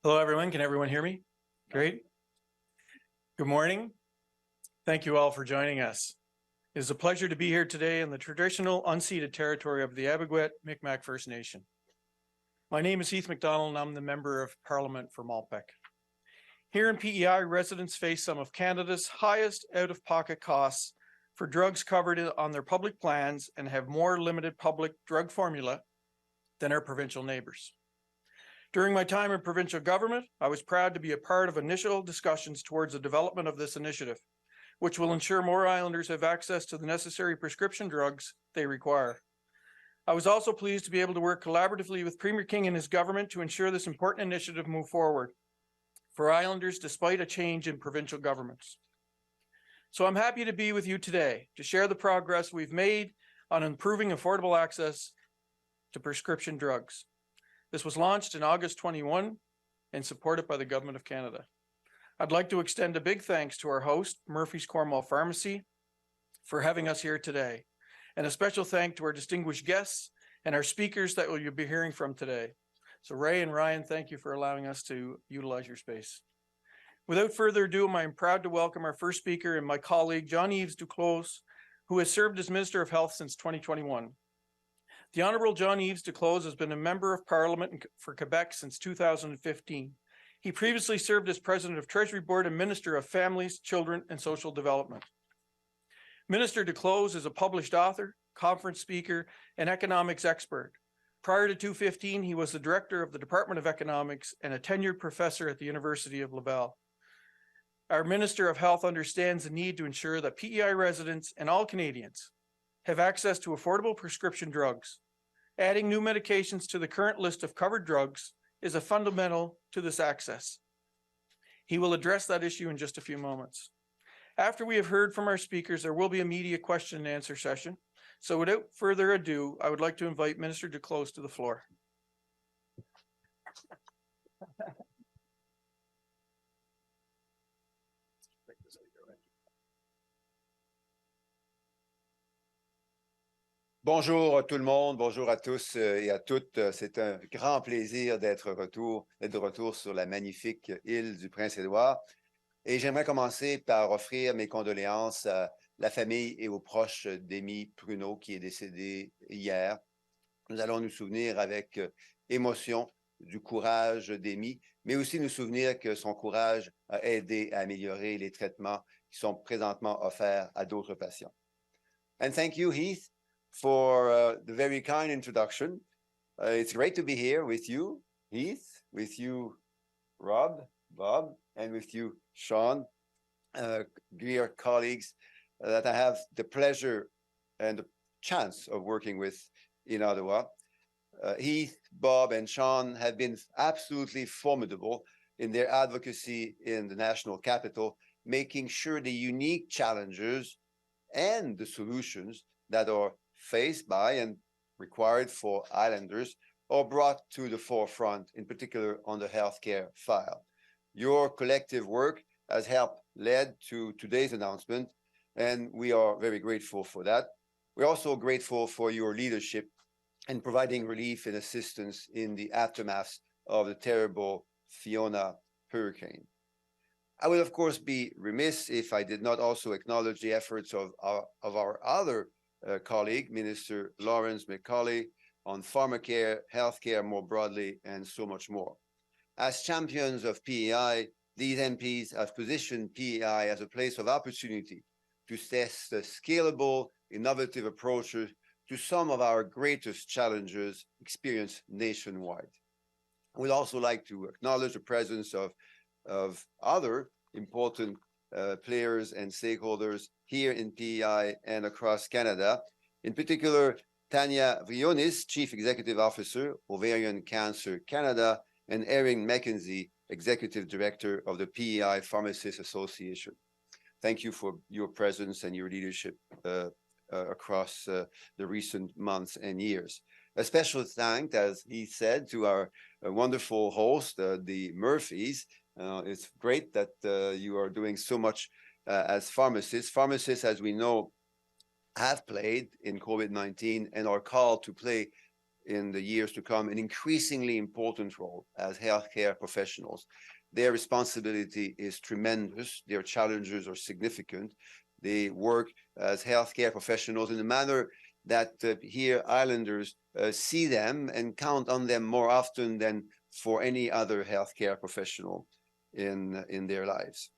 Hello, everyone. Can everyone hear me? Great. Good morning. Thank you all for joining us. It is a pleasure to be here today in the traditional unceded territory of the Abiguet Mi'kmaq First Nation. My name is Heath MacDonald, and I'm the Member of Parliament for Malpeque. Here in P.E.I, residents face some of Canada's highest out-of-pocket costs for drugs covered on their public plans and have more limited public drug formula than our provincial neighbors. During my time in provincial government, I was proud to be a part of initial discussions towards the development of this initiative, which will ensure more islanders have access to the necessary prescription drugs they require. I was also pleased to be able to work collaboratively with Premier King and his government to ensure this important initiative move forward for islanders despite a change in provincial governments. So I'm happy to be with you today to share the progress we've made on improving affordable access to prescription drugs. This was launched in August 21 and supported by the Government of Canada. I'd like to extend a big thanks to our host, Murphy's Cornwall Pharmacy, for having us here today. And a special thank to our distinguished guests and our speakers that you'll be hearing from today. So Ray and Ryan, thank you for allowing us to utilize your space. Without further ado, I'm proud to welcome our first speaker and my colleague, Jean-Yves Duclos, who has served as Minister of Health since 2021. The Honourable Jean-Yves Duclos has been a Member of Parliament for Quebec since 2015. He previously served as President of Treasury Board and Minister of Families, Children and Social Development. Minister Duclos is a published author, conference speaker, and economics expert. Prior to 2015, he was the Director of the Department of Economics and a tenured professor at the University of Laval. Our Minister of Health understands the need to ensure that P.E.I residents and all Canadians have access to affordable prescription drugs. Adding new medications to the current list of covered drugs is a fundamental to this access. He will address that issue in just a few moments. After we have heard from our speakers, there will be a media question and answer session. So without further ado, I would like to invite Minister Duclos to the floor. Bonjour tout le monde, bonjour à tous et à toutes. C'est un grand plaisir d'être de retour sur la magnifique île du Prince-Édouard. Et j'aimerais commencer par offrir mes condoléances à la famille et aux proches d'Amy Pruneau qui est décédée hier. Nous allons nous souvenir avec émotion du courage d'Amy, mais aussi nous souvenir que son courage a aidé à améliorer les traitements qui sont présentement offerts à d'autres patients. And thank you, Heath, for the very kind introduction. It's great to be here with you, Heath, with you, Rob, Bob, and with you, Sean, dear colleagues that I have the pleasure and the chance of working with in Ottawa. Heath, Bob, and Sean have been absolutely formidable in their advocacy in the national capital, making sure the unique challenges and the solutions that are faced by and required for islanders are brought to the forefront, in particular on the healthcare file. Your collective work has helped lead to today's announcement, and we are very grateful for that. We're also grateful for your leadership in providing relief and assistance in the aftermath of the terrible Fiona hurricane. I would, of course, be remiss if I did not also acknowledge the efforts of our other colleague, Minister Lawrence McCauley, on pharmacare, healthcare more broadly, and so much more. As champions of P.E.I, these MPs have positioned P.E.I as a place of opportunity to test the scalable, innovative approaches to some of our greatest challenges experienced nationwide. We'd also like to acknowledge the presence of other important players and stakeholders here in P.E.I and across Canada. In particular, Tanya Vrionis, Chief Executive Officer, Ovarian Cancer Canada, and Erin McKenzie, Executive Director of the P.E.I Pharmacists Association. Thank you for your presence and your leadership across the recent months and years. A special thanks, as he said, to our wonderful host, the Murphys. It's great that you are doing so much as pharmacists. Pharmacists, as we know, have played in COVID-19 and are called to play in the years to come an increasingly important role as healthcare professionals. Their responsibility is tremendous. Their challenges are significant. They work as healthcare professionals in a manner that here Islanders see them and count on them more often than for any other healthcare professional in their lives.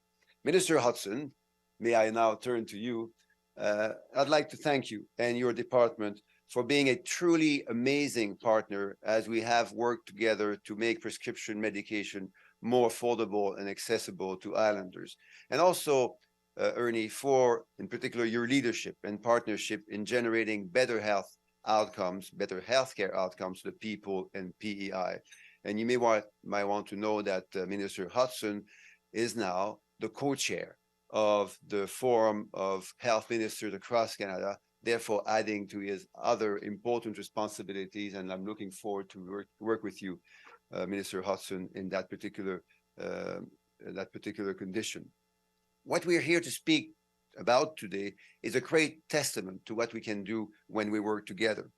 Minister Hudson, may I now turn to you? I'd like to thank you and your department for being a truly amazing partner as we have worked together to make prescription medication more affordable and accessible to Islanders. And also, Ernie, for in particular your leadership and partnership in generating better health outcomes, better healthcare outcomes to the people in P.E.I. And you might want to know that Minister Hudson is now the co-chair of the Forum of Health Ministers across Canada, therefore adding to his other important responsibilities. And I'm looking forward to work with you, Minister Hudson, in that particular condition. What we're here to speak about today is a great testament to what we can do when we work together.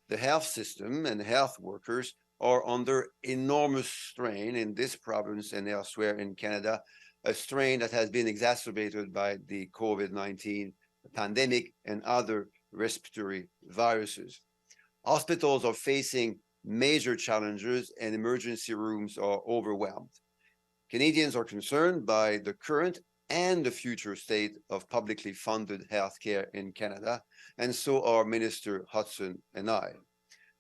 The health system and health workers are under enormous strain in this province and elsewhere in Canada, a strain that has been exacerbated by the COVID-19 pandemic and other respiratory viruses. Hospitals are facing major challenges and emergency rooms are overwhelmed. Canadians are concerned by the current and the future state of publicly funded healthcare in Canada, and so are Minister Hudson and I.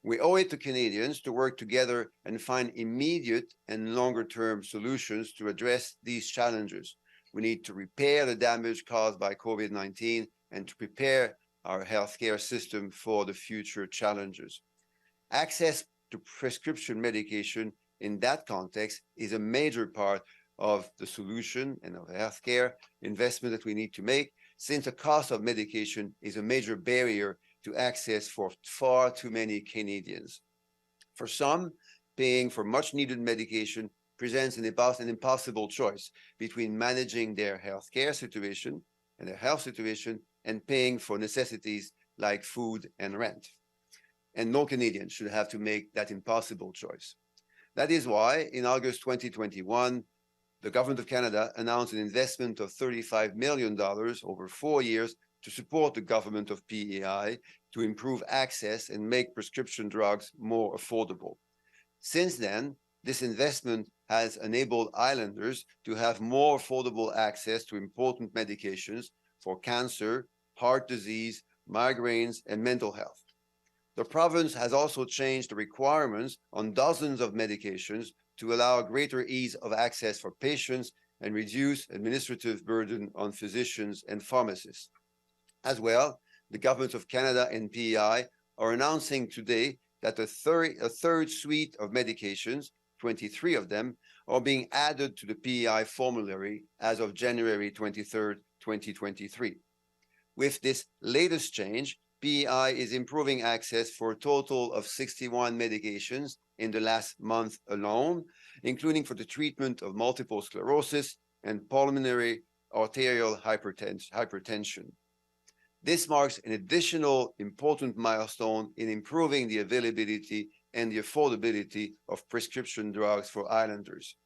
We owe it to Canadians to work together and find immediate and longer-term solutions to address these challenges. We need to repair the damage caused by COVID-19 and to prepare our healthcare system for the future challenges. Access to prescription medication in that context is a major part of the solution and of healthcare investment that we need to make, since the cost of medication is a major barrier to access for far too many Canadians. For some, paying for much needed medication presents an impossible choice between managing their healthcare situation and their health situation and paying for necessities like food and rent. And no Canadian should have to make that impossible choice. That is why in August 2021, the Government of Canada announced an investment of $35 million over 4 years to support the government of P.E.I. to improve access and make prescription drugs more affordable. Since then, this investment has enabled Islanders to have more affordable access to important medications for cancer, heart disease, migraines, and mental health. The province has also changed the requirements on dozens of medications to allow greater ease of access for patients and reduce administrative burden on physicians and pharmacists. As well, the Government of Canada and P.E.I. are announcing today that a third suite of medications, 23 of them, are being added to the P.E.I. formulary as of January 23rd, 2023. With this latest change, P.E.I. is improving access for a total of 61 medications in the last month alone, including for the treatment of multiple sclerosis and pulmonary arterial hypertension. This marks an additional important milestone in improving the availability and the affordability of prescription drugs for Islanders.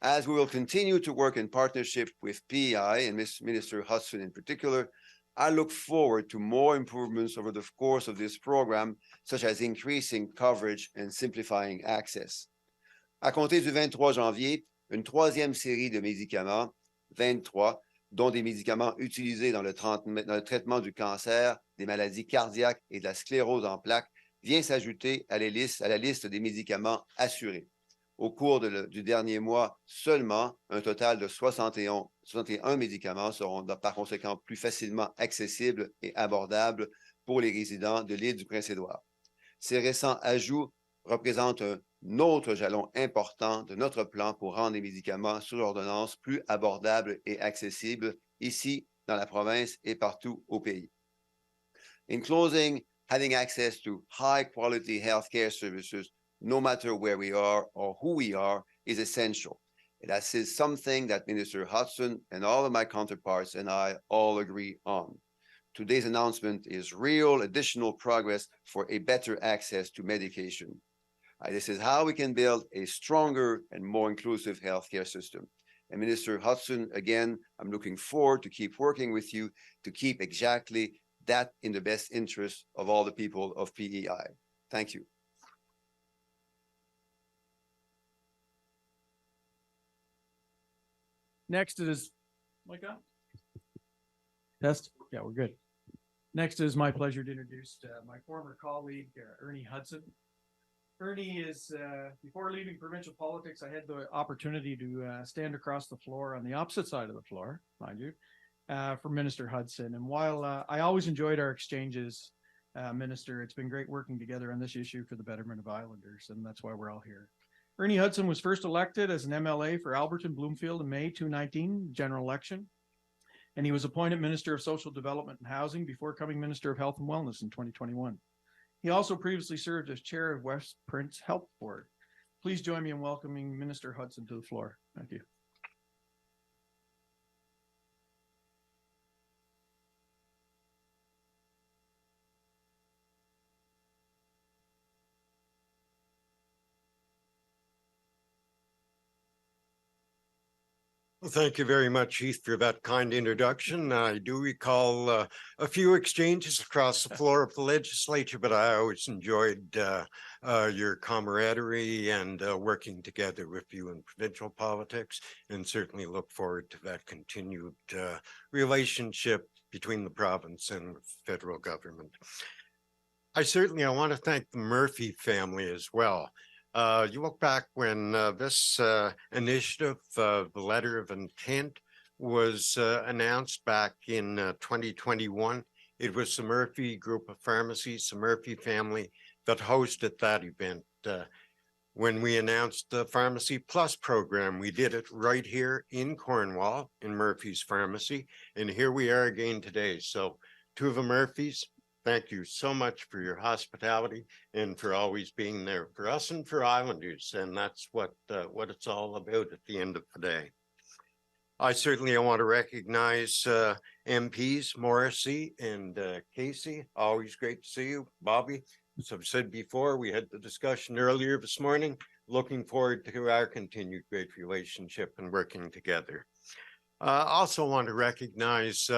As we will continue to work in partnership with P.E.I. and Minister Hudson in particular, I look forward to more improvements over the course of this program, such as increasing coverage and simplifying access. À compter du 23 janvier, une troisième série de médicaments, 23, dont des médicaments utilisés dans le traitement du cancer, des maladies cardiaques et de la sclérose en plaques, vient s'ajouter à la liste des médicaments assurés. Au cours du dernier mois seulement, un total de 61 médicaments seront par conséquent plus facilement accessibles et abordables pour les résidents de l'île du Prince-Édouard. Ces récents ajouts représentent un autre jalon important de notre plan pour rendre les médicaments sur ordonnance plus abordables et accessibles ici dans la province et partout au pays. In closing, having access to high-quality healthcare services no matter where we are or who we are, is essential. That is something that Minister Hudson and all of my counterparts and I all agree on. Today's announcement is real additional progress for a better access to medication. This is how we can build a stronger and more inclusive healthcare system. And Minister Hudson, again, I'm looking forward to keep working with you to keep exactly that in the best interest of all the people of P.E.I. Thank you. Next is, Micah? Test? Yeah, we're good. Next, it is my pleasure to introduce my former colleague, Ernie Hudson. Ernie is, before leaving provincial politics, I had the opportunity to stand across the floor on the opposite side of the floor, mind you, from Minister Hudson. And while I always enjoyed our exchanges, Minister, it's been great working together on this issue for the betterment of Islanders, and that's why we're all here. Ernie Hudson was first elected as an MLA for Alberton Bloomfield in May 2019 general election. And he was appointed Minister of Social Development and Housing before becoming Minister of Health and Wellness in 2021. He also previously served as chair of West Prince Health Board. Please join me in welcoming Minister Hudson to the floor. Thank you. Well, thank you very much, Heath, for that kind introduction. I do recall a few exchanges across the floor of the legislature, but I always enjoyed your camaraderie and working together with you in provincial politics, and certainly look forward to that continued relationship between the province and the federal government. I want to thank the Murphy family as well. You look back when this initiative, the letter of intent, was announced back in 2021. It was the Murphy group of pharmacies, the Murphy family, that hosted that event. When we announced the Pharmacy Plus program, we did it right here in Cornwall, in Murphy's Pharmacy, and here we are again today. So to the Murphys, thank you so much for your hospitality and for always being there for us and for Islanders. And that's what it's all about at the end of the day. I want to recognize MPs Morrissey and Casey. Always great to see you. Bobby, as I've said before, we had the discussion earlier this morning. Looking forward to our continued great relationship and working together. Also want to recognize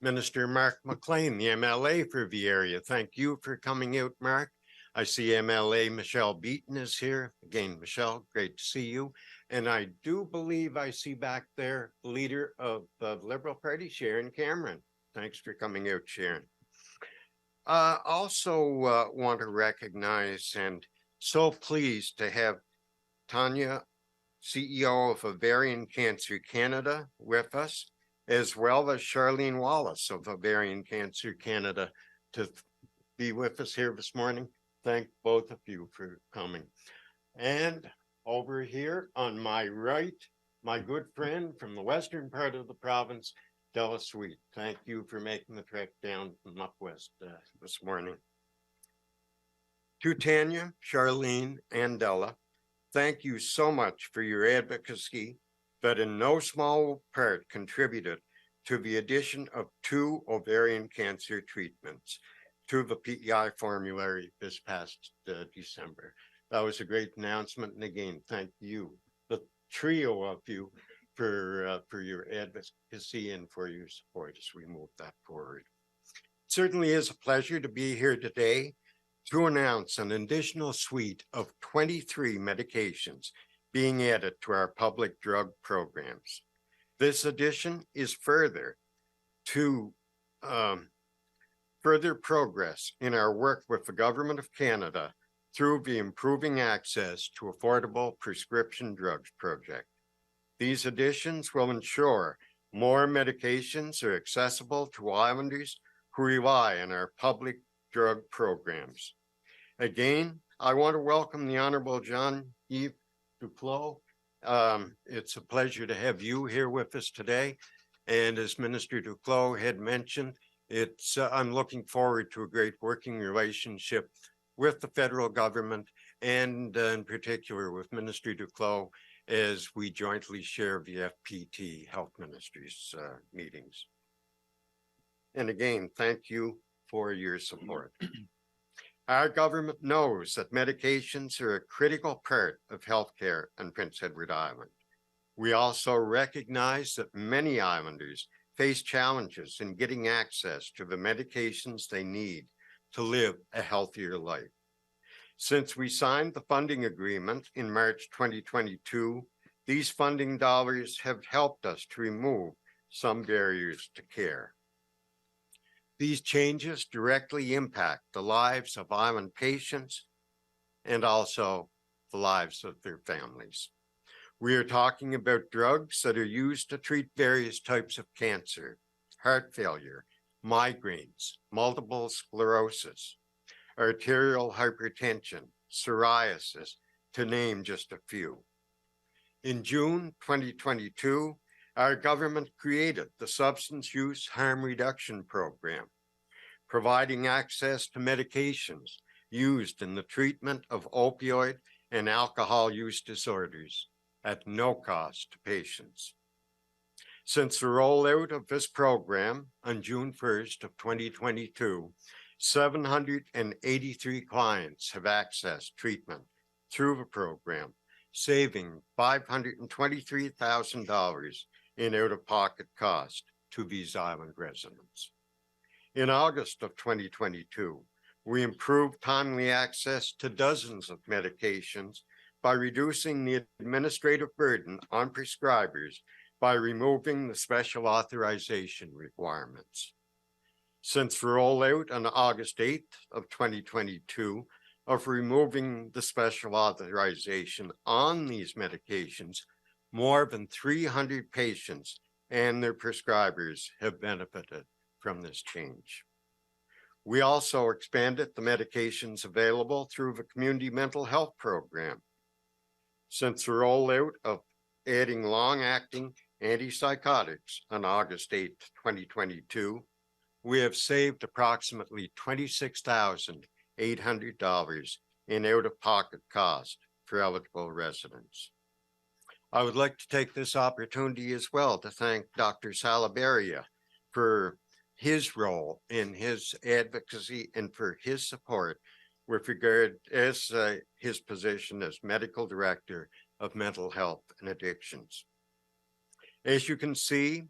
Minister Mark McLean, the MLA for the area. Thank you for coming out, Mark. I see MLA Michelle Beaton is here. Again, Michelle, great to see you. And I do believe I see back there the leader of the Liberal Party, Sharon Cameron. Thanks for coming out, Sharon. Also want to recognize and so pleased to have Tanya, CEO of Ovarian Cancer Canada, with us, as well as Charlene Wallace of Ovarian Cancer Canada to be with us here this morning. Thank both of you for coming. And over here on my right, my good friend from the western part of the province, Della Sweet. Thank you for making the trek down from up west this morning. To Tanya, Charlene, and Della, thank you so much for your advocacy that in no small part contributed to the addition of 2 ovarian cancer treatments to the P.E.I. formulary this past December. That was a great announcement. And again, thank you, the trio of you, for your advocacy and for your support as we move that forward. It certainly is a pleasure to be here today to announce an additional suite of 23 medications being added to our public drug programs. This addition is further to further progress in our work with the Government of Canada through the Improving Access to Affordable Prescription Drugs project. These additions will ensure more medications are accessible to Islanders who rely on our public drug programs. Again, I want to welcome the Honorable Jean-Yves Duclos. It's a pleasure to have you here with us today. And as Minister Duclos had mentioned, I'm looking forward to a great working relationship with the federal government and in particular with Minister Duclos as we jointly share the FPT Health Ministries meetings. And again, thank you for your support. Our government knows that medications are a critical part of healthcare in Prince Edward Island. We also recognize that many islanders face challenges in getting access to the medications they need to live a healthier life. Since we signed the funding agreement in March 2022, these funding dollars have helped us to remove some barriers to care. These changes directly impact the lives of island patients and also the lives of their families. We are talking about drugs that are used to treat various types of cancer, heart failure, migraines, multiple sclerosis, arterial hypertension, psoriasis, to name just a few. In June 2022, our government created the Substance Use Harm Reduction Program, providing access to medications used in the treatment of opioid and alcohol use disorders at no cost to patients. Since the rollout of this program on June 1st of 2022, 783 clients have accessed treatment through the program, saving $523,000 in out-of-pocket cost to these island residents. In August of 2022, we improved timely access to dozens of medications by reducing the administrative burden on prescribers by removing the special authorization requirements. Since the rollout on August 8th of 2022 of removing the special authorization on these medications, more than 300 patients and their prescribers have benefited from this change. We also expanded the medications available through the Community Mental Health Program. Since the rollout of adding long-acting antipsychotics on August 8th, 2022, we have saved approximately $26,800 in out-of-pocket cost for eligible residents. I would like to take this opportunity as well to thank Dr. Salaberria for his role in his advocacy and for his support with regard as his position as Medical Director of Mental Health and Addictions. As you can see,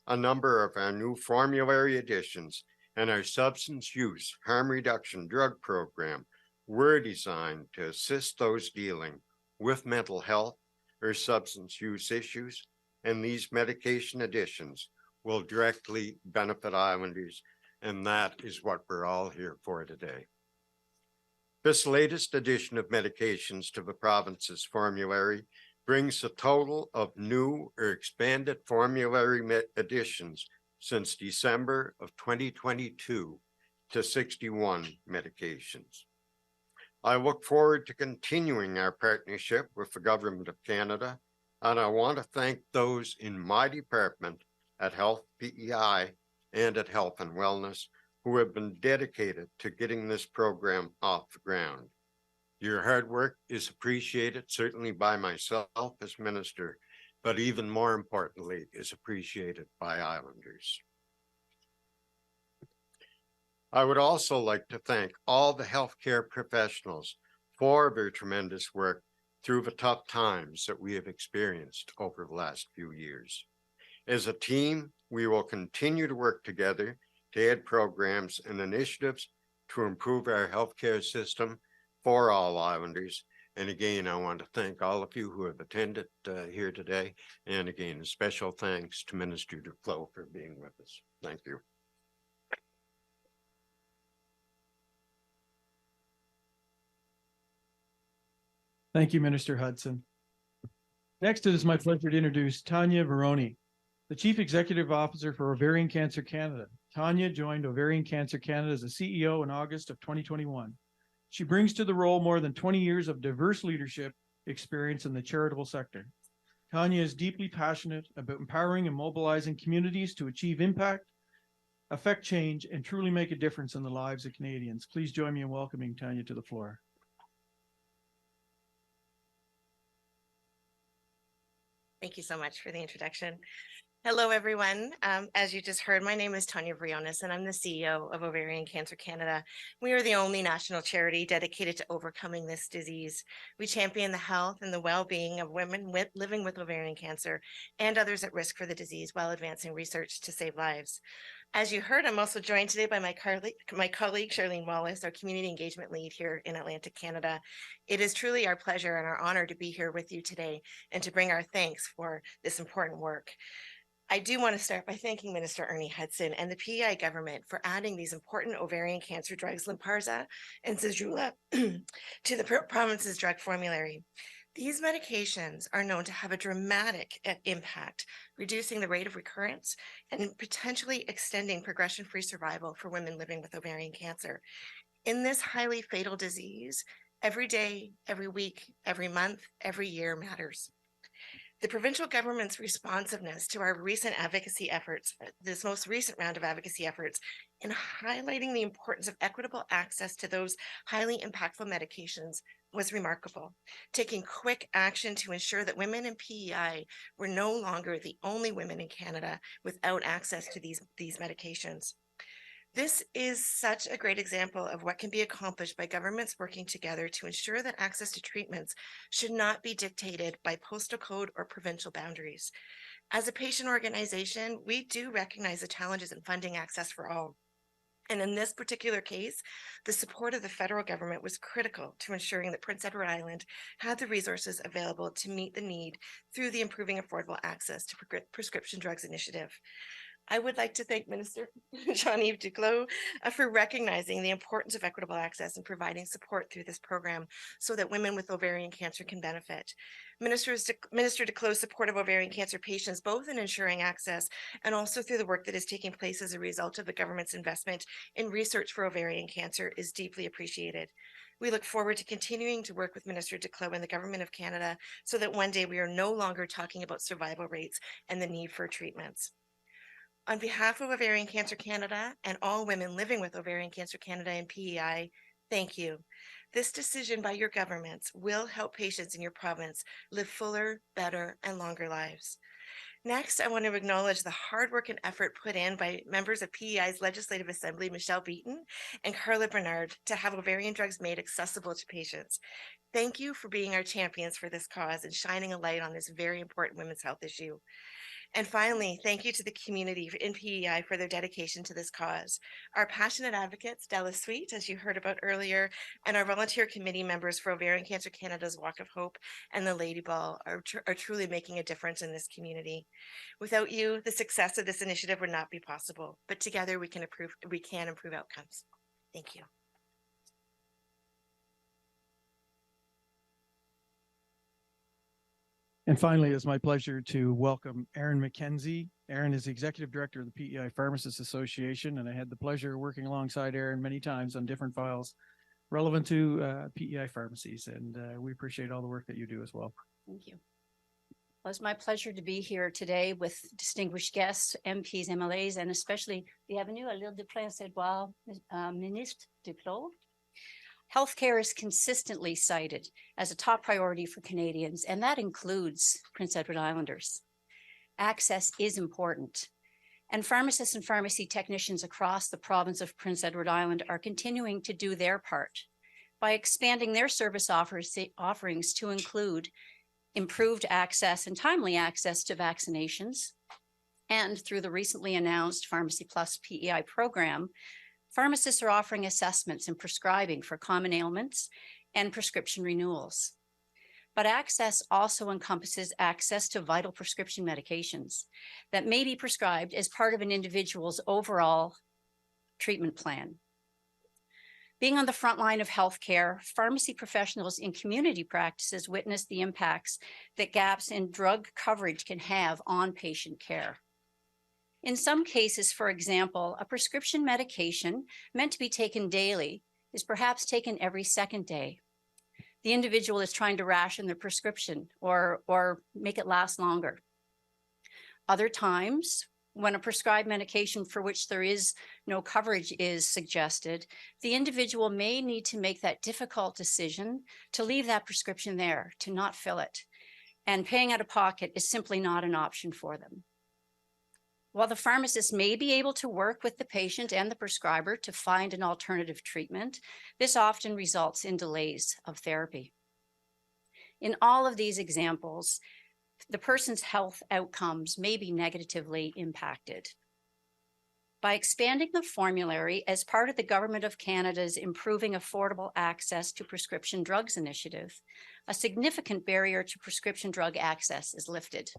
a number of our new formulary additions and our substance use harm reduction drug program were designed to assist those dealing with mental health or substance use issues, and these medication additions will directly benefit islanders, and that is what we're all here for today. This latest addition of medications to the province's formulary brings a total of new or expanded formulary additions since December of 2022 to 61 medications. I look forward to continuing our partnership with the Government of Canada, and I want to thank those in my department at Health P.E.I. and at Health and Wellness who have been dedicated to getting this program off the ground. Your hard work is appreciated, certainly by myself as minister, but even more importantly, is appreciated by islanders. I would also like to thank all the healthcare professionals for their tremendous work through the tough times that we have experienced over the last few years. As a team, we will continue to work together to add programs and initiatives to improve our healthcare system for all islanders. And again, I want to thank all of you who have attended here today. And again, a special thanks to Minister Duclos for being with us. Thank you. Thank you, Minister Hudson. Next, it is my pleasure to introduce Tanya Veroni, the Chief Executive Officer for Ovarian Cancer Canada. Tanya joined Ovarian Cancer Canada as a CEO in August of 2021. She brings to the role more than 20 years of diverse leadership experience in the charitable sector. Tanya is deeply passionate about empowering and mobilizing communities to achieve impact, affect change, and truly make a difference in the lives of Canadians. Please join me in welcoming Tanya to the floor. Thank you so much for the introduction. Hello, everyone. As you just heard, my name is Tanya Briones, and I'm the CEO of Ovarian Cancer Canada. We are the only national charity dedicated to overcoming this disease. We champion the health and the well-being of women living with ovarian cancer and others at risk for the disease while advancing research to save lives. As you heard, I'm also joined today by my colleague, Charlene Wallace, our community engagement lead here in Atlantic, Canada. It is truly our pleasure and our honor to be here with you today and to bring our thanks for this important work. I do want to start by thanking Minister Ernie Hudson and the P.E.I. government for adding these important ovarian cancer drugs, Lynparza and Zejula, to the province's drug formulary. These medications are known to have a dramatic impact, reducing the rate of recurrence and potentially extending progression-free survival for women living with ovarian cancer. In this highly fatal disease, every day, every week, every month, every year matters. The provincial government's responsiveness to our recent advocacy efforts, this most recent round of advocacy efforts, in highlighting the importance of equitable access to those highly impactful medications was remarkable, taking quick action to ensure that women in P.E.I. were no longer the only women in Canada without access to these medications. This is such a great example of what can be accomplished by governments working together to ensure that access to treatments should not be dictated by postal code or provincial boundaries. As a patient organization, we do recognize the challenges in funding access for all. And in this particular case, the support of the federal government was critical to ensuring that Prince Edward Island had the resources available to meet the need through the Improving Affordable Access to Prescription Drugs Initiative. I would like to thank Minister Jean-Yves Duclos for recognizing the importance of equitable access and providing support through this program so that women with ovarian cancer can benefit. Minister Duclos' support of ovarian cancer patients, both in ensuring access and also through the work that is taking place as a result of the government's investment in research for ovarian cancer, is deeply appreciated. We look forward to continuing to work with Minister Duclos and the Government of Canada so that one day we are no longer talking about survival rates and the need for treatments. On behalf of Ovarian Cancer Canada and all women living with Ovarian Cancer Canada and P.E.I., thank you. This decision by your governments will help patients in your province live fuller, better, and longer lives. Next, I want to acknowledge the hard work and effort put in by members of P.E.I.'s Legislative Assembly, Michelle Beaton and Carla Bernard, to have ovarian drugs made accessible to patients. Thank you for being our champions for this cause and shining a light on this very important women's health issue. And finally, thank you to the community in P.E.I. for their dedication to this cause. Our passionate advocates, Della Sweet, as you heard about earlier, and our volunteer committee members for Ovarian Cancer Canada's Walk of Hope and the Lady Ball are truly making a difference in this community. Without you, the success of this initiative would not be possible, but together we can improve outcomes. Thank you. And finally, it's my pleasure to welcome Aaron McKenzie. Aaron is the Executive Director of the P.E.I. Pharmacists Association, and I had the pleasure of working alongside Aaron many times on different files relevant to P.E.I. pharmacies, and we appreciate all the work that you do as well. Thank you. Well, it's my pleasure to be here today with distinguished guests, MPs, MLAs, and especially Bienvenue à l'île de Prince-Édouard, Ministre Duclos. Healthcare is consistently cited as a top priority for Canadians, and that includes Prince Edward Islanders. Access is important, and pharmacists and pharmacy technicians across the province of Prince Edward Island are continuing to do their part by expanding their service offerings to include improved access and timely access to vaccinations, and through the recently announced Pharmacy Plus P.E.I. program, pharmacists are offering assessments and prescribing for common ailments and prescription renewals. But access also encompasses access to vital prescription medications that may be prescribed as part of an individual's overall treatment plan. Being on the front line of healthcare, pharmacy professionals in community practices witness the impacts that gaps in drug coverage can have on patient care. In some cases, for example, a prescription medication meant to be taken daily is perhaps taken every second day. The individual is trying to ration their prescription or make it last longer. Other times, when a prescribed medication for which there is no coverage is suggested, the individual may need to make that difficult decision to leave that prescription there, to not fill it. And paying out of pocket is simply not an option for them. While the pharmacist may be able to work with the patient and the prescriber to find an alternative treatment, this often results in delays of therapy. In all of these examples, the person's health outcomes may be negatively impacted. By expanding the formulary as part of the Government of Canada's Improving Affordable Access to Prescription Drugs initiative, a significant barrier to prescription drug access is lifted.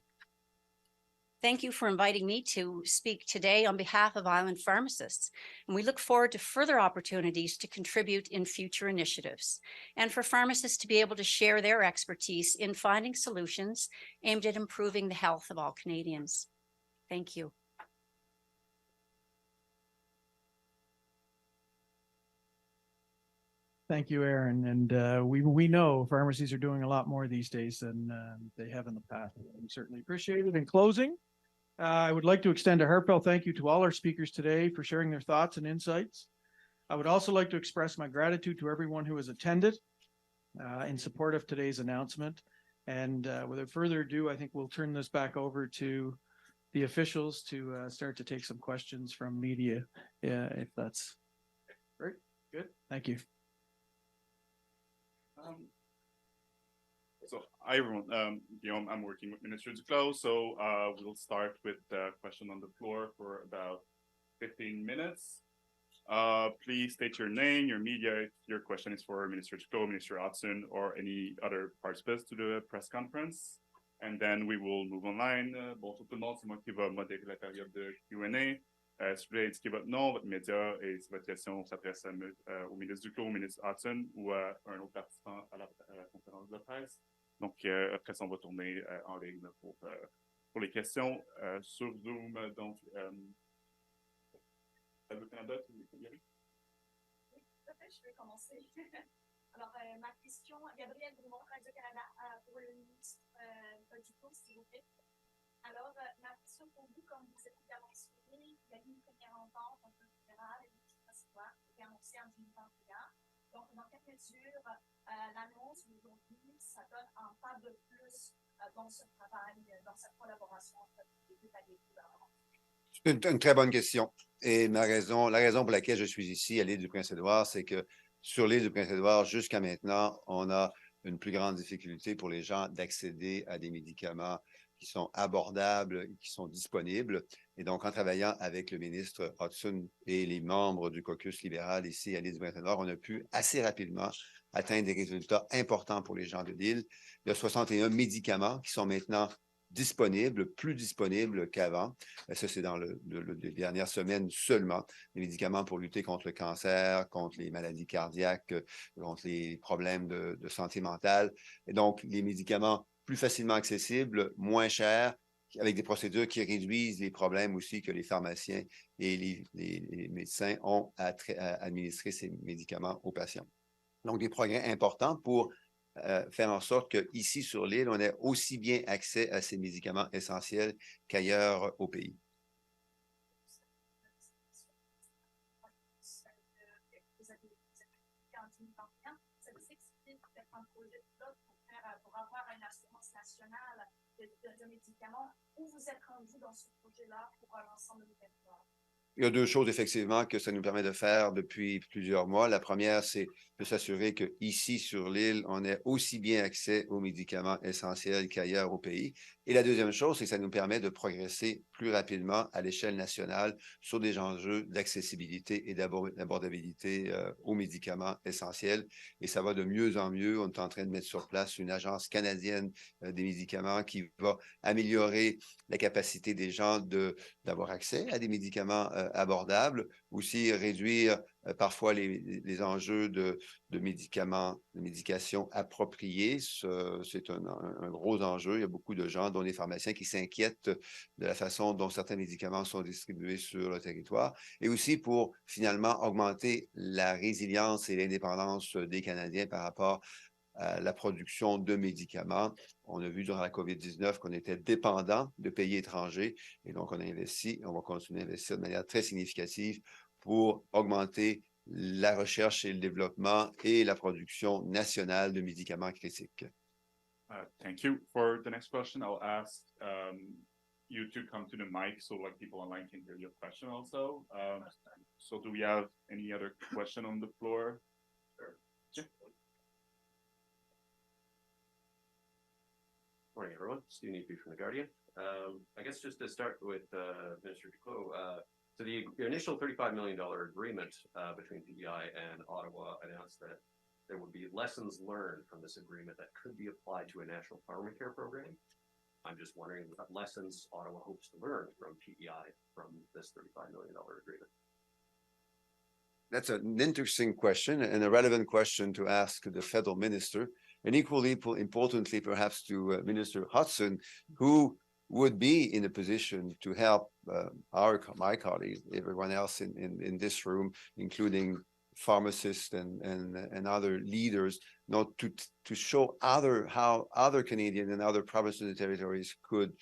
Thank you for inviting me to speak today on behalf of Island pharmacists, and we look forward to further opportunities to contribute in future initiatives, and for pharmacists to be able to share their expertise in finding solutions aimed at improving the health of all Canadians. Thank you. Thank you, Erin. And we know pharmacies are doing a lot more these days than they have in the past. We certainly appreciate it. In closing, I would like to extend a heartfelt thank you to all our speakers today for sharing their thoughts and insights. I would also like to express my gratitude to everyone who has attended in support of today's announcement. And without further ado, I think we'll turn this back over to the officials to start to take some questions from media, if that's great. Good. Thank you. So hi everyone, Guillaume, I'm working with Minister Duclos, so we'll start with the question on the floor for about 15 minutes. Please state your name, your media, if your question is for Minister Duclos, Minister Hudson, or any other participants to the press conference. And then we will move online. Bonjour tout le monde, c'est moi qui va modérer la période de Q&A. Si vous voulez indiquer votre nom, votre média et si votre question s'adresse au ministre Duclos, au ministre Hudson ou à un autre participant à la conférence de presse. Donc, après ça, on va tourner en ligne pour les questions sur Zoom. Donc, Radio-Canada, tu y aller? Oui, tout à fait, je vais commencer. Alors, ma question, Gabrielle Dumont, Radio-Canada, pour le ministre Duclos, s'il vous plaît. Alors, ma question pour vous, comme vous êtes mentionné, il y a eu une première entente entre le fédéral et le transport qui a été annoncée en 2021. Donc, dans quelle mesure l'annonce d'aujourd'hui, ça donne un pas de plus dans ce travail, dans cette collaboration entre les deux paliers de gouvernement? C'est une très bonne question. Et la raison pour laquelle je suis ici à l'île du Prince-Édouard, c'est que sur l'île du Prince-Édouard, jusqu'à maintenant, on a une plus grande difficulté pour les gens d'accéder à des médicaments qui sont abordables, qui sont disponibles. Et donc, en travaillant avec le ministre Hudson et les membres du caucus libéral ici à l'île du Prince-Édouard, on a pu assez rapidement atteindre des résultats importants pour les gens de l'île. Il y a 61 médicaments qui sont maintenant disponibles, plus disponibles qu'avant. Ça, c'est dans les dernières semaines seulement. Les médicaments pour lutter contre le cancer, contre les maladies cardiaques, contre les problèmes de santé mentale. Et donc, les médicaments plus facilement accessibles, moins chers, avec des procédures qui réduisent les problèmes aussi que les pharmaciens et les médecins ont à administrer ces médicaments aux patients. Donc, des progrès importants pour faire en sorte qu'ici sur l'île, on ait aussi bien accès à ces médicaments essentiels qu'ailleurs au pays. Pour avoir une assurance nationale de médicaments, où vous êtes rendu dans ce projet-là pour l'ensemble du territoire? Il y a deux choses, effectivement, que ça nous permet de faire depuis plusieurs mois. La première, c'est de s'assurer qu'ici, sur l'île, on ait aussi bien accès aux médicaments essentiels qu'ailleurs au pays. Et la deuxième chose, c'est que ça nous permet de progresser plus rapidement à l'échelle nationale sur des enjeux d'accessibilité et d'abordabilité aux médicaments essentiels. Et ça va de mieux en mieux. On est en train de mettre sur place une agence canadienne des médicaments qui va améliorer la capacité des gens d'avoir accès à des médicaments abordables, aussi réduire parfois les enjeux de médication appropriée. C'est un gros enjeu. Il y a beaucoup de gens, dont les pharmaciens, qui s'inquiètent de la façon dont certains médicaments sont distribués sur le territoire. Et aussi pour finalement augmenter la résilience et l'indépendance des Canadiens par rapport à la production de médicaments. On a vu durant la COVID-19 qu'on était dépendant de pays étrangers et donc on a investi, on va continuer à investir de manière très significative pour augmenter la recherche et le développement et la production nationale de médicaments critiques. Thank you. For the next question, I'll ask you to come to the mic so like people online can hear your question also. So do we have any other question on the floor? Yeah. Morning, everyone. Jean-Yves Duclos from the Guardian. I guess just to start with Minister Duclos, so the initial $35 million agreement between P.E.I. and Ottawa announced that there would be lessons learned from this agreement that could be applied to a national pharmacare program. I'm just wondering what lessons Ottawa hopes to learn from P.E.I. from this $35 million agreement. That's an interesting question and a relevant question to ask the federal minister, and equally importantly, perhaps to Minister Hudson, who would be in a position to help my colleagues, everyone else in this room, including pharmacists and other leaders, not to show how other Canadian and other provinces and territories could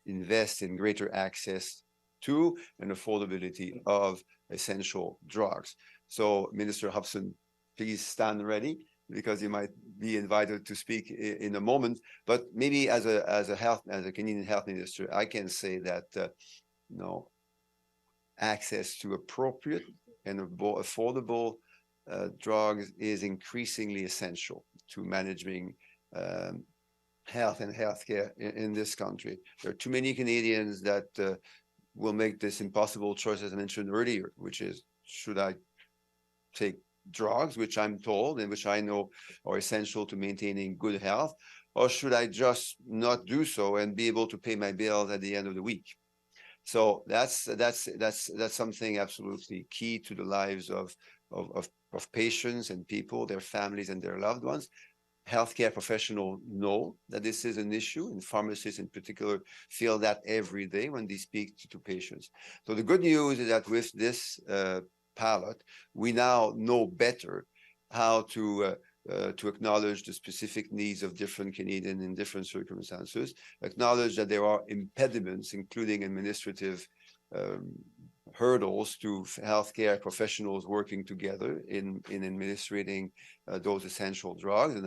invest in greater access to and affordability of essential drugs. So Minister Hudson, please stand ready, because you might be invited to speak in a moment. But maybe as a Canadian health minister, I can say that access to appropriate and affordable drugs is increasingly essential to managing health and healthcare in this country. There are too many Canadians that will make this impossible choice, as I mentioned earlier, which is, should I take drugs, which I'm told and which I know are essential to maintaining good health, or should I just not do so and be able to pay my bills at the end of the week? So that's something absolutely key to the lives of patients and people, their families and their loved ones. Healthcare professionals know that this is an issue, and pharmacists in particular feel that every day when they speak to patients. So the good news is that with this pilot, we now know better how to acknowledge the specific needs of different Canadians in different circumstances, acknowledge that there are impediments, including administrative hurdles to healthcare professionals working together in administrating those essential drugs,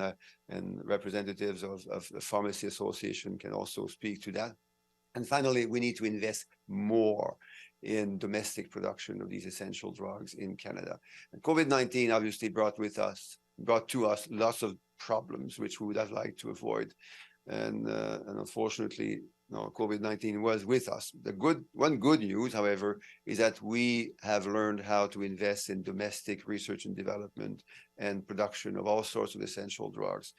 and representatives of the Pharmacy Association can also speak to that. And finally, we need to invest more in domestic production of these essential drugs in Canada. And COVID-19 obviously brought to us lots of problems which we would have liked to avoid. And unfortunately, COVID-19 was with us. One good news, however, is that we have learned how to invest in domestic research and development and production of all sorts of essential drugs.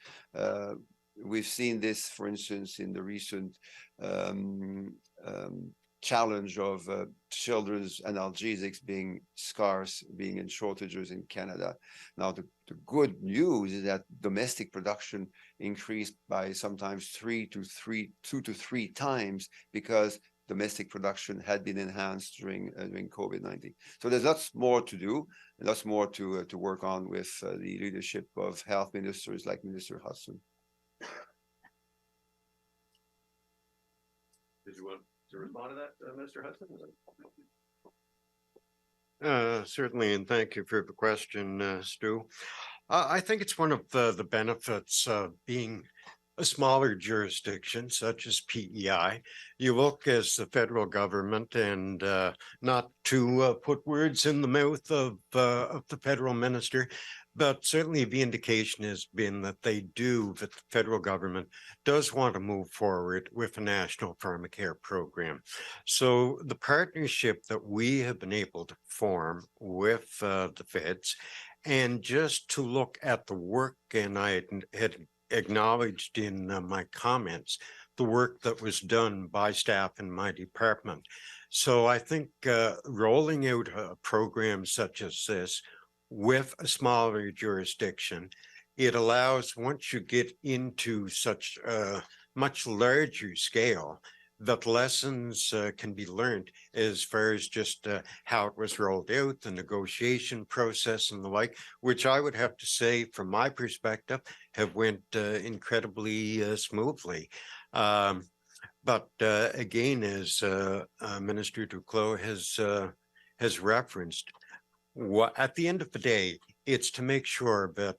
We've seen this, for instance, in the recent challenge of children's analgesics being scarce, being in shortages in Canada. Now, the good news is that domestic production increased by sometimes 2 to 3 times, because domestic production had been enhanced during COVID-19. So there's lots more to do, and lots more to work on with the leadership of health ministers like Minister Hudson. Did you want to respond to that, Minister Hudson? Certainly, and thank you for the question, Stu. I think it's one of the benefits of being a smaller jurisdiction such as P.E.I. You look as the federal government, and not to put words in the mouth of the federal minister, but certainly the indication has been that the federal government does want to move forward with a national pharmacare program. So the partnership that we have been able to form with the feds, and just to look at the work, and I had acknowledged in my comments, the work that was done by staff in my department. So I think rolling out a program such as this with a smaller jurisdiction, it allows, once you get into such a much larger scale, that lessons can be learned as far as just how it was rolled out, the negotiation process and the like, which I would have to say, from my perspective, have went incredibly smoothly. But again, as Minister Duclos has referenced, at the end of the day, it's to make sure that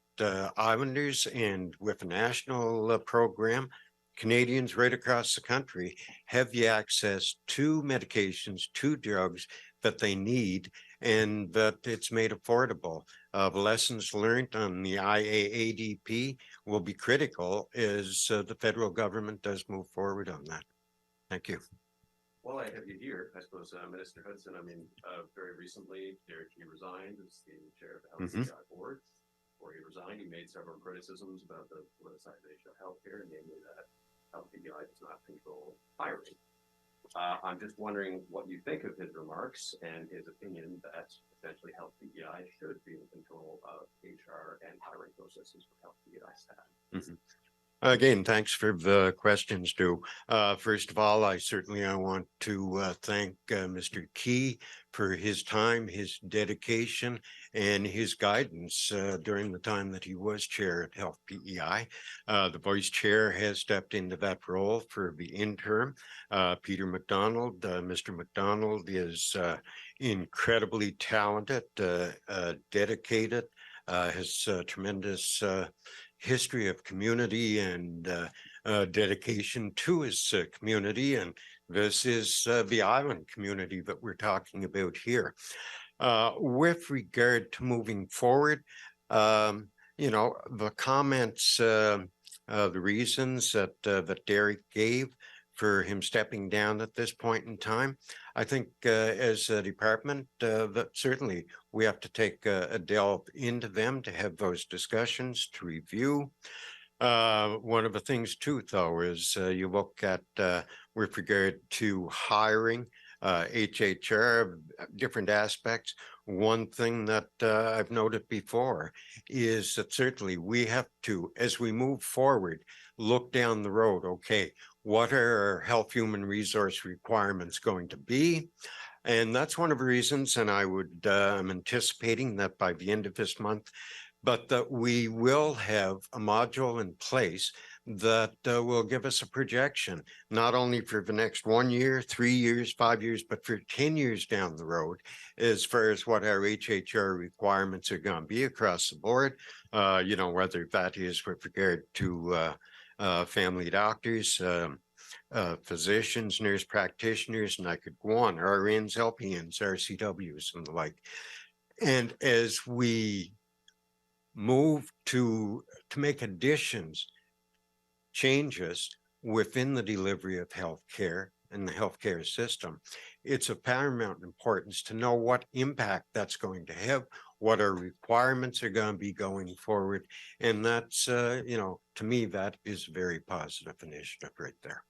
islanders, and with a national program, Canadians right across the country have the access to medications, to drugs that they need, and that it's made affordable. The lessons learned on the IAADP will be critical as the federal government does move forward on that. Thank you. Well, I have you here, I suppose, Minister Hudson, I mean, very recently, he resigned as the chair of the Health PEI Board. Before he resigned, he made several criticisms about the politicization of healthcare, namely that Health PEI does not control hiring. I'm just wondering what you think of his remarks and his opinion that essentially Health PEI should be in control of HR and hiring processes for Health PEI staff. Again, thanks for the questions, Stu. First of all, I want to thank Mr. Key for his time, his dedication, and his guidance during the time that he was chair at Health PEI. The vice chair has stepped into that role for the interim. Peter MacDonald, Mr. MacDonald is incredibly talented, dedicated, has tremendous history of community and dedication to his community. And this is the island community that we're talking about here. With regard to moving forward, the comments, the reasons that Derek gave for him stepping down at this point in time, I think as a department, that certainly we have to take a delve into them to have those discussions, to review. One of the things too, though, is you look at with regard to hiring, HHR, different aspects. One thing that I've noted before is that certainly we have to, as we move forward, look down the road. Okay, what are our health human resource requirements going to be? And that's one of the reasons, and I'm anticipating that by the end of this month, but that we will have a module in place that will give us a projection, not only for the next 1 year, 3 years, 5 years, but for 10 years down the road, as far as what our HHR requirements are going to be across the board, whether that is with regard to family doctors, physicians, nurse practitioners, and I could go on, RNs, LPNs, RCWs, and the like. And as we move to make additions, changes within the delivery of healthcare and the healthcare system, it's of paramount importance to know what impact that's going to have, what our requirements are going to be going forward. And that's, to me, that is a very positive initiative right there.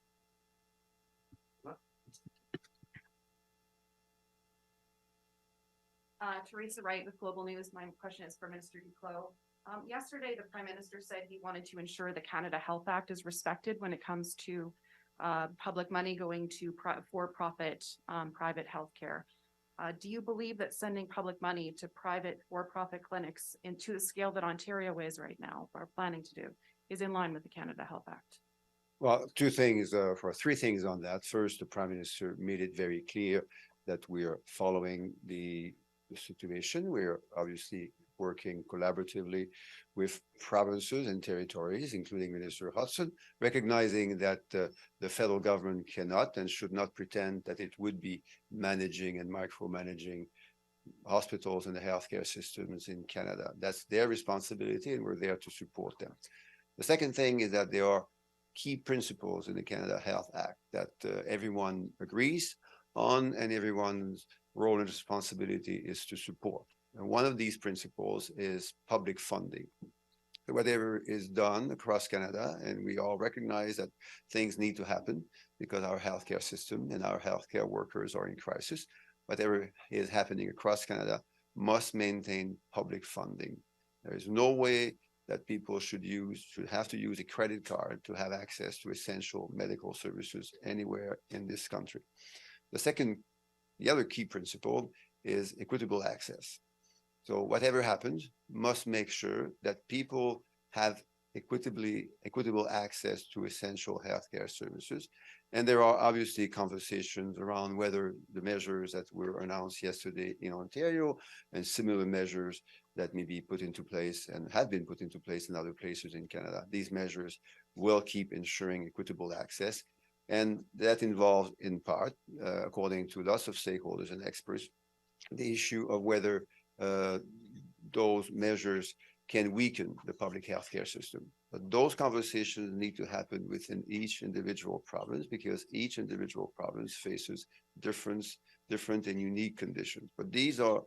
Teresa Wright with Global News. My question is for Minister Duclos. Yesterday, the Prime Minister said he wanted to ensure the Canada Health Act is respected when it comes to public money going to for-profit private healthcare. Do you believe that sending public money to private for-profit clinics into the scale that Ontario is right now, or planning to do, is in line with the Canada Health Act? Well, three things on that. First, the Prime Minister made it very clear that we are following the situation. We're obviously working collaboratively with provinces and territories, including Minister Hudson, recognizing that the federal government cannot and should not pretend that it would be managing and micromanaging hospitals and the healthcare systems in Canada. That's their responsibility, and we're there to support them. The second thing is that there are key principles in the Canada Health Act that everyone agrees on, and everyone's role and responsibility is to support. And one of these principles is public funding. So whatever is done across Canada, and we all recognize that things need to happen because our healthcare system and our healthcare workers are in crisis, whatever is happening across Canada must maintain public funding. There is no way that people should have to use a credit card to have access to essential medical services anywhere in this country. The other key principle is equitable access. So whatever happens must make sure that people have equitable access to essential healthcare services. And there are obviously conversations around whether the measures that were announced yesterday in Ontario and similar measures that may be put into place and have been put into place in other places in Canada. These measures will keep ensuring equitable access. And that involves, in part, according to lots of stakeholders and experts, the issue of whether those measures can weaken the public healthcare system. But those conversations need to happen within each individual province, because each individual province faces different and unique conditions. But these are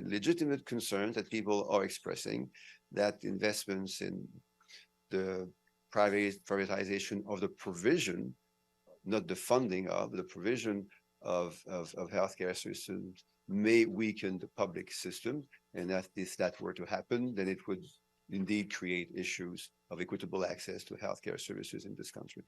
legitimate concerns that people are expressing, that investments in the privatization of the provision, not the funding of, the provision of healthcare systems may weaken the public system. And that if that were to happen, then it would indeed create issues of equitable access to healthcare services in this country.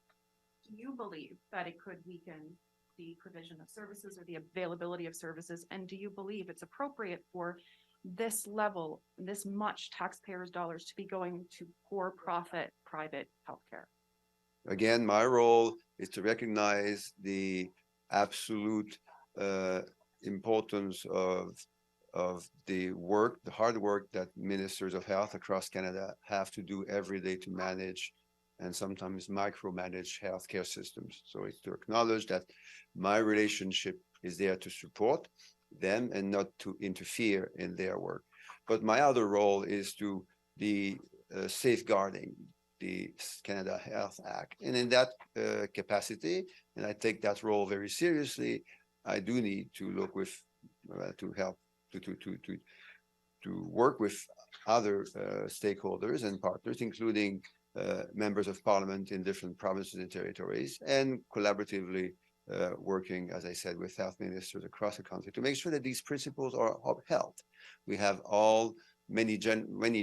Do you believe that it could weaken the provision of services or the availability of services? And do you believe it's appropriate for this level, this much taxpayers' dollars to be going to for-profit private healthcare? Again, my role is to recognize the absolute importance of the work, the hard work that ministers of health across Canada have to do every day to manage and sometimes micromanage healthcare systems. So it's to acknowledge that my relationship is there to support them and not to interfere in their work. But my other role is to be safeguarding the Canada Health Act. And in that capacity, and I take that role very seriously, I do need to look with, to help, to work with other stakeholders and partners, including members of parliament in different provinces and territories, and collaboratively working, as I said, with health ministers across the country to make sure that these principles are upheld. We have all, many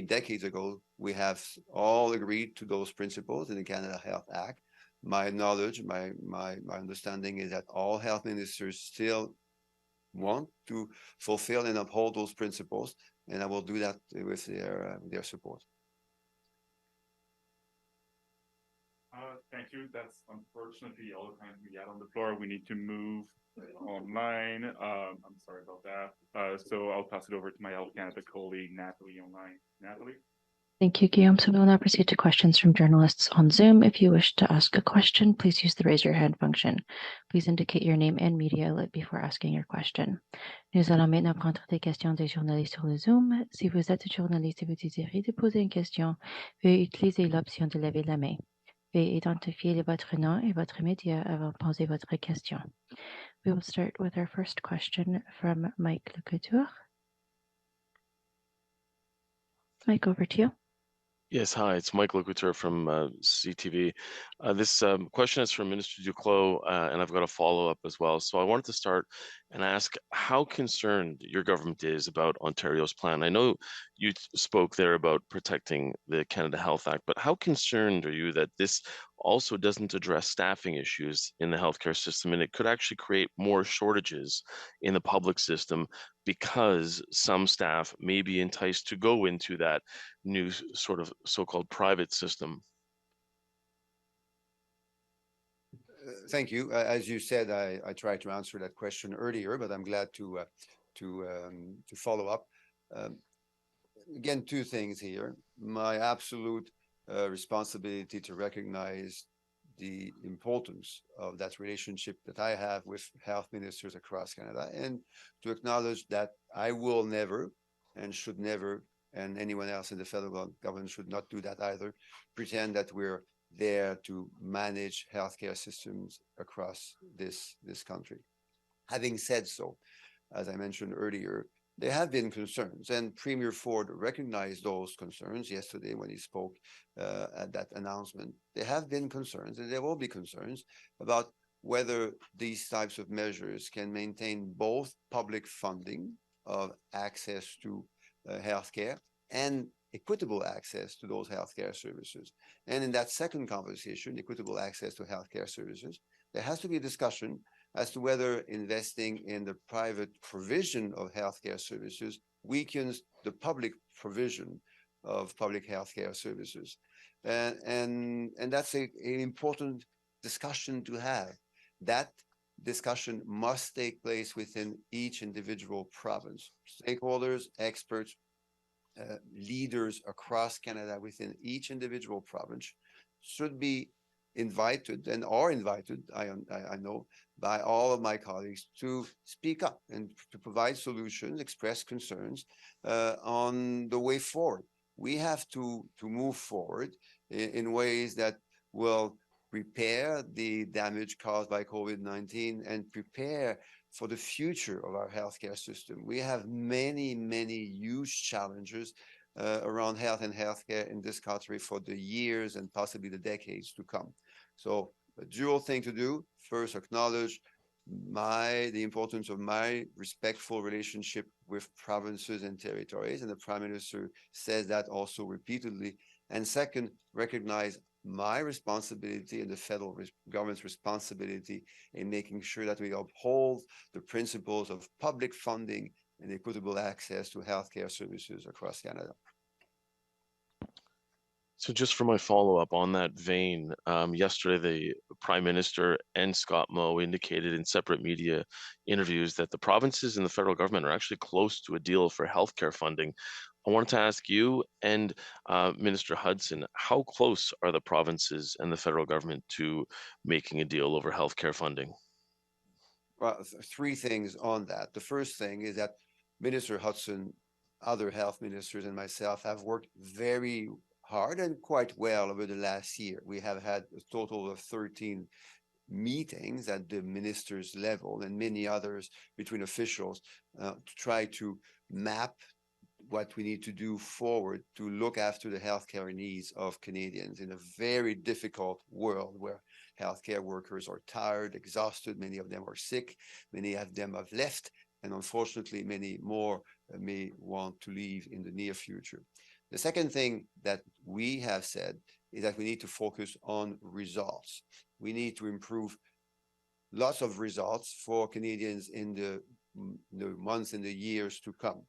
decades ago, we have all agreed to those principles in the Canada Health Act. My knowledge, my understanding is that all health ministers still want to fulfill and uphold those principles, and I will do that with their support. Thank you. That's unfortunately all the time we had on the floor. We need to move online. I'm sorry about that. So I'll pass it over to my Health Canada colleague, Natalie, online. Natalie? Thank you, Guillaume. So we'll now proceed to questions from journalists on Zoom. If you wish to ask a question, please use the raise your hand function. Please indicate your name and media outlet before asking your question. Nous allons maintenant prendre des questions des journalistes sur le Zoom. Si vous êtes journaliste et vous désirez de poser une question, veuillez utiliser l'option de lever la main. Veuillez identifier votre nom et votre média avant de poser votre question. We will start with our first question from Mike Lecouture. Mike, over to you. Yes, hi, it's Mike Lecouture from CTV. This question is from Minister Duclos, and I've got a follow-up as well. So I wanted to start and ask how concerned your government is about Ontario's plan. I know you spoke there about protecting the Canada Health Act, but how concerned are you that this also doesn't address staffing issues in the healthcare system, and it could actually create more shortages in the public system because some staff may be enticed to go into that new sort of so-called private system? Thank you. As you said, I tried to answer that question earlier, but I'm glad to follow up. Again, two things here. My absolute responsibility to recognize the importance of that relationship that I have with health ministers across Canada, and to acknowledge that I will never and should never, and anyone else in the federal government should not do that either, pretend that we're there to manage healthcare systems across this country. Having said so, as I mentioned earlier, there have been concerns, and Premier Ford recognized those concerns yesterday when he spoke at that announcement. There have been concerns, and there will be concerns about whether these types of measures can maintain both public funding of access to healthcare and equitable access to those healthcare services. And in that second conversation, equitable access to healthcare services, there has to be a discussion as to whether investing in the private provision of healthcare services weakens the public provision of public healthcare services. And that's an important discussion to have. That discussion must take place within each individual province. Stakeholders, experts leaders across Canada within each individual province should be invited and are invited, I know, by all of my colleagues to speak up and to provide solutions, express concerns on the way forward. We have to move forward in ways that will repair the damage caused by COVID-19 and prepare for the future of our healthcare system. We have many, many huge challenges around health and healthcare in this country for the years and possibly the decades to come. So a dual thing to do. First, acknowledge the importance of my respectful relationship with provinces and territories, and the Prime Minister says that also repeatedly. And second, recognize my responsibility and the federal government's responsibility in making sure that we uphold the principles of public funding and equitable access to healthcare services across Canada. So just for my follow-up on that vein, yesterday the Prime Minister and Scott Moe indicated in separate media interviews that the provinces and the federal government are actually close to a deal for healthcare funding. I wanted to ask you and Minister Hudson, how close are the provinces and the federal government to making a deal over healthcare funding? Well, three things on that. The first thing is that Minister Hudson, other health ministers, and myself have worked very hard and quite well over the last year. We have had a total of 13 meetings at the ministers' level and many others between officials to try to map what we need to do forward to look after the healthcare needs of Canadians in a very difficult world where healthcare workers are tired, exhausted, many of them are sick, many of them have left, and unfortunately many more may want to leave in the near future. The second thing that we have said is that we need to focus on results. We need to improve lots of results for Canadians in the months and the years to come.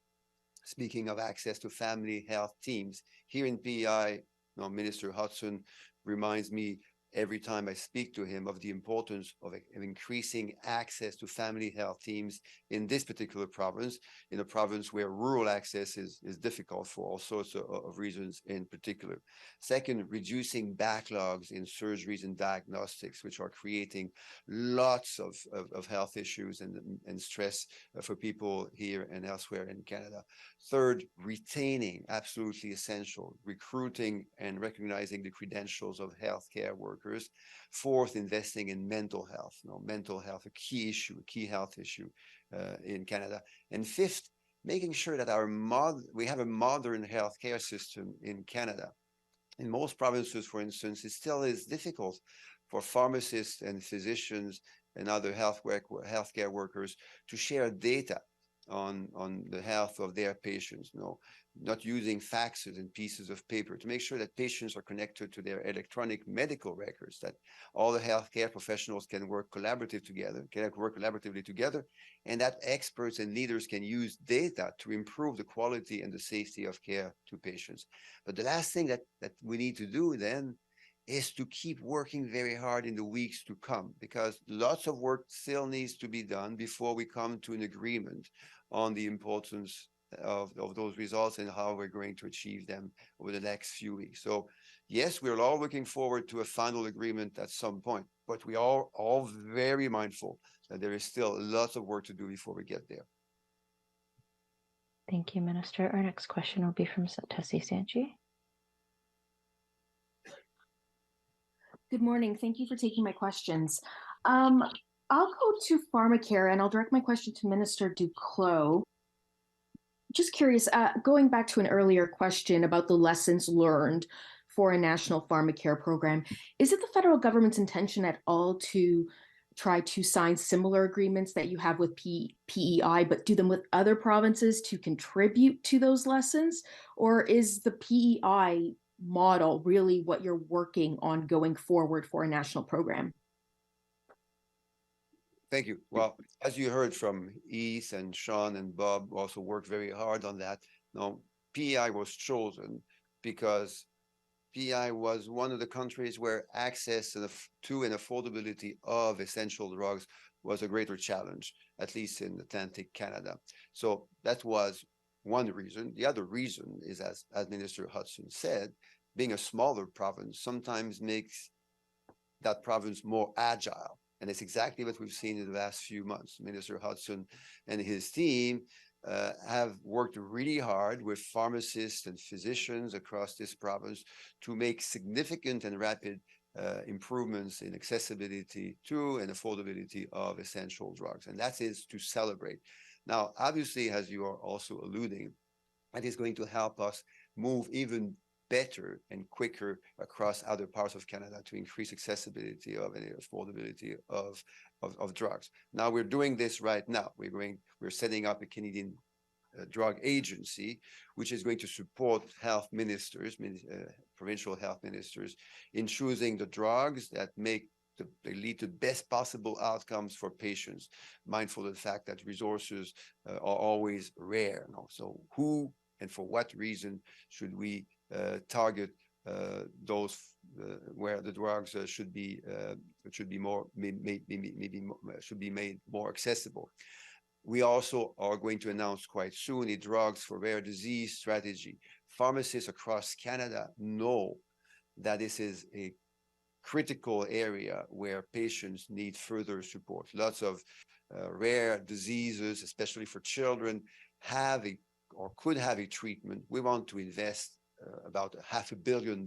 Speaking of access to family health teams, here in P.E.I, Minister Hudson reminds me every time I speak to him of the importance of increasing access to family health teams in this particular province, in a province where rural access is difficult for all sorts of reasons in particular. Second, reducing backlogs in surgeries and diagnostics, which are creating lots of health issues and stress for people here and elsewhere in Canada. Third, retaining, absolutely essential, recruiting and recognizing the credentials of healthcare workers. Fourth, investing in mental health. Mental health, a key issue, a key health issue in Canada. And fifth, making sure that we have a modern healthcare system in Canada. In most provinces, for instance, it still is difficult for pharmacists and physicians and other healthcare workers to share data on the health of their patients, not using faxes and pieces of paper, to make sure that patients are connected to their electronic medical records, that all the healthcare professionals can work collaboratively together, and that experts and leaders can use data to improve the quality and the safety of care to patients. But the last thing that we need to do then is to keep working very hard in the weeks to come, because lots of work still needs to be done before we come to an agreement on the importance of those results and how we're going to achieve them over the next few weeks. So yes, we're all looking forward to a final agreement at some point, but we are all very mindful that there is still lots of work to do before we get there. Thank you, Minister. Our next question will be from Tessie Sanchi. Good morning. Thank you for taking my questions. I'll go to pharmacare and I'll direct my question to Minister Duclos. Just curious, going back to an earlier question about the lessons learned for a national pharmacare program, is it the federal government's intention at all to try to sign similar agreements that you have with P.E.I, but do them with other provinces to contribute to those lessons? Or is the P.E.I model really what you're working on going forward for a national program? Thank you. Well, as you heard from Heath and Sean and Bob, also worked very hard on that. P.E.I was chosen because P.E.I was one of the countries where access to and affordability of essential drugs was a greater challenge, at least in Atlantic Canada. So that was one reason. The other reason is, as Minister Hudson said, being a smaller province sometimes makes that province more agile. And it's exactly what we've seen in the last few months. Minister Hudson and his team have worked really hard with pharmacists and physicians across this province to make significant and rapid improvements in accessibility to and affordability of essential drugs. And that is to celebrate. Now, obviously, as you are also alluding, that is going to help us move even better and quicker across other parts of Canada to increase accessibility of and affordability of drugs. Now we're doing this right now. We're setting up a Canadian drug agency, which is going to support health ministers, provincial health ministers, in choosing the drugs that they lead to best possible outcomes for patients, mindful of the fact that resources are always rare. So who and for what reason should we target those where the drugs should be made more accessible? We also are going to announce quite soon a drugs for rare disease strategy. Pharmacists across Canada know that this is a critical area where patients need further support. Lots of rare diseases, especially for children, could have a treatment. We want to invest about $500 million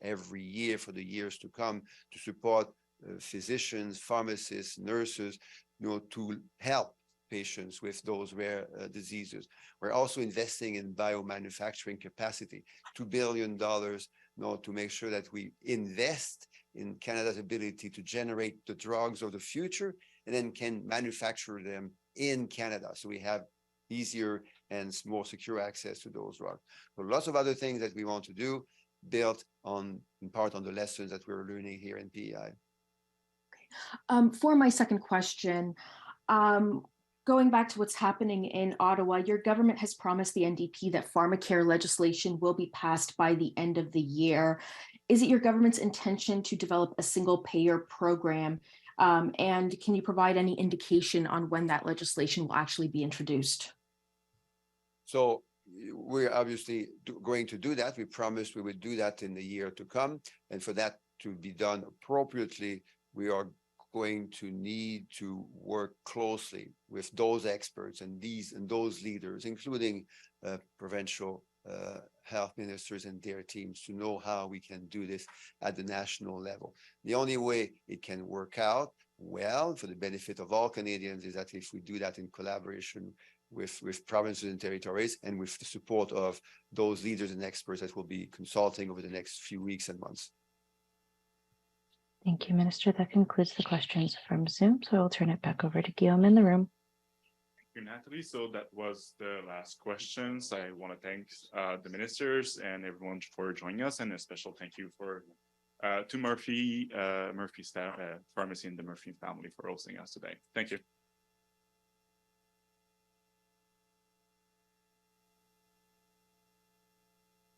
every year for the years to come to support physicians, pharmacists, nurses, to help patients with those rare diseases. We're also investing in biomanufacturing capacity, $2 billion, to make sure that we invest in Canada's ability to generate the drugs of the future and then can manufacture them in Canada. So we have easier and more secure access to those drugs. So lots of other things that we want to do, built in part on the lessons that we're learning here in P.E.I. For my second question, going back to what's happening in Ottawa, your government has promised the NDP that pharmacare legislation will be passed by the end of the year. Is it your government's intention to develop a single payer program? And can you provide any indication on when that legislation will actually be introduced? So we're obviously going to do that. We promised we would do that in the year to come. And for that to be done appropriately, we are going to need to work closely with those experts and those leaders, including provincial health ministers and their teams, to know how we can do this at the national level. The only way it can work out well for the benefit of all Canadians is that if we do that in collaboration with provinces and territories and with the support of those leaders and experts that will be consulting over the next few weeks and months. Thank you, Minister. That concludes the questions from Zoom. So I'll turn it back over to Guillaume in the room. Thank you, Natalie. So that was the last questions. I want to thank the ministers and everyone for joining us, and a special thank you to Murphy staff, Pharmacy and the Murphy family for hosting us today. Thank you.